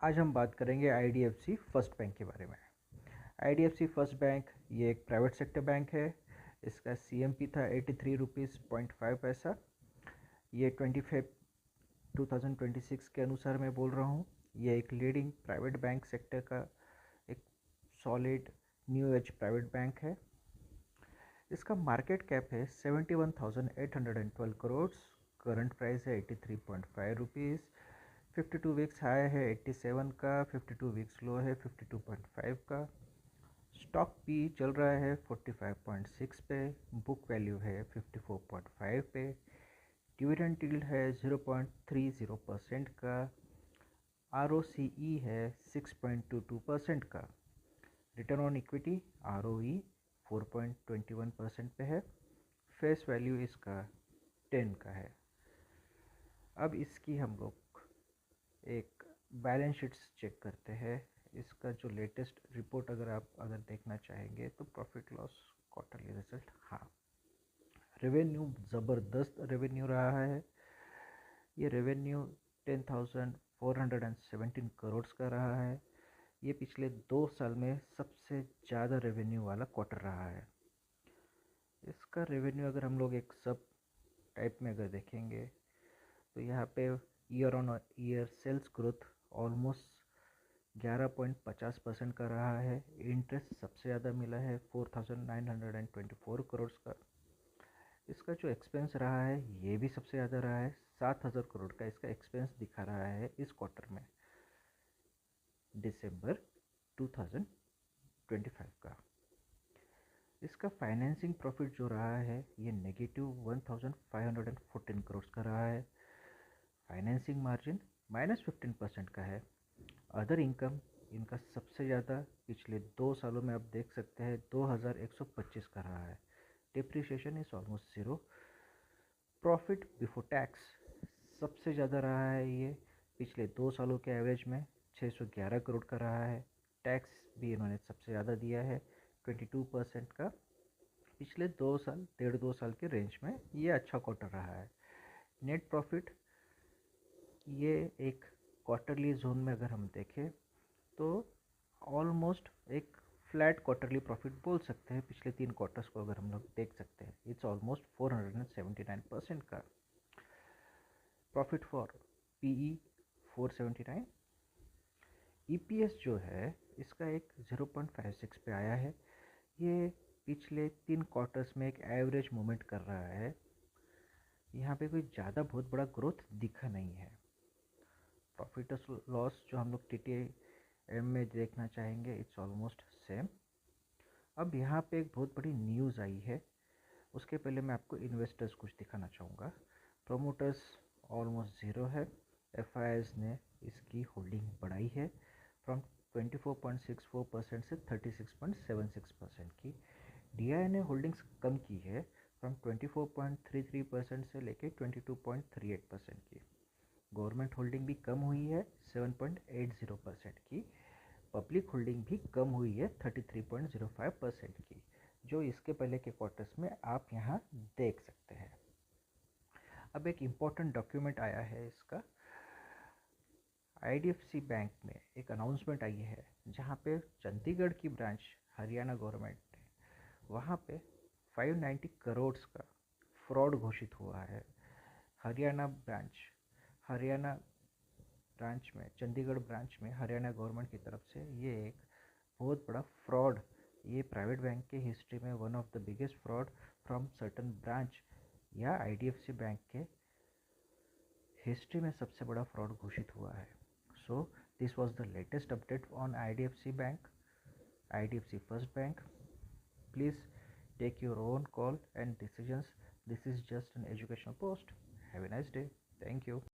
आज हम बात करेंगे आईडीएफसी फर्स्ट बैंक के बारे में। आईडीएफसी फर्स्ट बैंक ये एक प्राइवेट सेक्टर बैंक है। इसका सीएमपी था 83 रुपीज़ 0.5 पैसा। ये 2026 के अनुसार मैं बोल रहा हूँ। ये एक लीडिंग प्राइवेट बैंक सेक्टर का एक solid new age private bank है। इसका मार्केट कैप है 71,812 करोड़। करंट प्राइस है 83.5 रुपीज़। 52 वीक्स हाई है 87 का, 52 वीक्स लो है 52.5 का। स्टॉक पी चल रहा है 45.6 पे। बुक वैल्यू है 54.5 पे। डिविडेंड यील्ड है 0.30% का। आरओसीई है 6.22% का। रिटर्न ऑन इक्विटी आरओई 4.21% पे है। फेस वैल्यू इसका 10 का है। अब इसकी हम लोग एक बैलेंस शीट्स चेक करते हैं। इसका जो लेटेस्ट रिपोर्ट अगर देखना चाहेंगे तो प्रॉफिट लॉस क्वार्टरली रिजल्ट, हाँ, रेवेन्यू ज़बरदस्त रेवेन्यू रहा है। ये रेवेन्यू 10,417 करोड़ का रहा है। ये पिछले 2 साल में सबसे ज़्यादा रेवेन्यू वाला क्वार्टर रहा है। इसका रेवेन्यू अगर हम लोग एक सब टाइप में अगर देखेंगे तो यहाँ पे year on year sales growth almost 11.50% का रहा है। इंटरेस्ट सबसे ज़्यादा मिला है 4,924 करोड़ का। इसका जो एक्सपेंस रहा है ये भी सबसे ज़्यादा रहा है। 7,000 करोड़ का इसका एक्सपेंस दिखा रहा है इस क्वार्टर में, दिसंबर 2025 का। इसका फाइनेंसिंग प्रॉफिट जो रहा है ये -1,514 करोड़ का रहा है। फाइनेंसिंग मार्जिन -15% का है। अदर इनकम इनका सबसे ज़्यादा पिछले 2 सालों में आप देख सकते हैं 2,125 का रहा है। Depreciation is almost zero. Profit before tax सबसे ज़्यादा रहा है। ये पिछले 2 सालों के एवरेज में 611 करोड़ का रहा है। टैक्स भी इन्होंने सबसे ज़्यादा दिया है 22% का। पिछले 2 साल 1.5-2 साल के रेंज में ये अच्छा क्वार्टर रहा है। नेट प्रॉफिट ये एक क्वार्टरली जोन में अगर हम देखें तो ऑलमोस्ट एक फ्लैट क्वार्टरली प्रॉफिट बोल सकते हैं। पिछले 3 क्वार्टर्स को अगर हम लोग देख सकते हैं इट्स ऑलमोस्ट 479% का। Profit for PE 479। ईपीएस जो है इसका एक 0.56 पे आया है। ये पिछले 3 क्वार्टर्स में एक एवरेज मूवमेंट कर रहा है। यहाँ पे कोई ज़्यादा बहुत बड़ा ग्रोथ दिखा नहीं है। प्रॉफिट लॉस जो हम लोग टीटीएम में देखना चाहेंगे इट्स ऑलमोस्ट सेम। अब यहाँ पे एक बहुत बड़ी न्यूज़ आई है, उसके पहले मैं आपको इन्वेस्टर्स कुछ दिखाना चाहूँगा। प्रोमोटर्स ऑलमोस्ट ज़ीरो है। एफआईआईज ने इसकी होल्डिंग बढ़ाई है फ्रॉम 24.64% से 36.76% की। डीआई ने होल्डिंग्स कम की है फ्रॉम 24.33% से लेके 22.38% की। गवर्नमेंट होल्डिंग भी कम हुई है 7.80% की। पब्लिक होल्डिंग भी कम हुई है 33.05% की, जो इसके पहले के क्वार्टर्स में आप यहाँ देख सकते हैं। अब एक इम्पॉर्टेंट डॉक्यूमेंट आया है इसका। आईडीएफसी बैंक में एक अनाउंसमेंट आई है जहाँ पे चंडीगढ़ की ब्रांच हरियाणा गवर्नमेंट ने वहाँ पे 590 करोड़ का फ्रॉड घोषित हुआ है। हरियाणा ब्रांच में, चंडीगढ़ ब्रांच में हरियाणा गवर्नमेंट की तरफ से ये एक बहुत बड़ा फ्रॉड, ये प्राइवेट बैंक के हिस्ट्री में one of the biggest fraud from certain branch या आईडीएफसी बैंक के हिस्ट्री में सबसे बड़ा फ्रॉड घोषित हुआ है। So this was the latest update on IDFC bank, IDFC first bank. Please take your own call and decisions. This is just an educational post. Have a nice day. Thank you.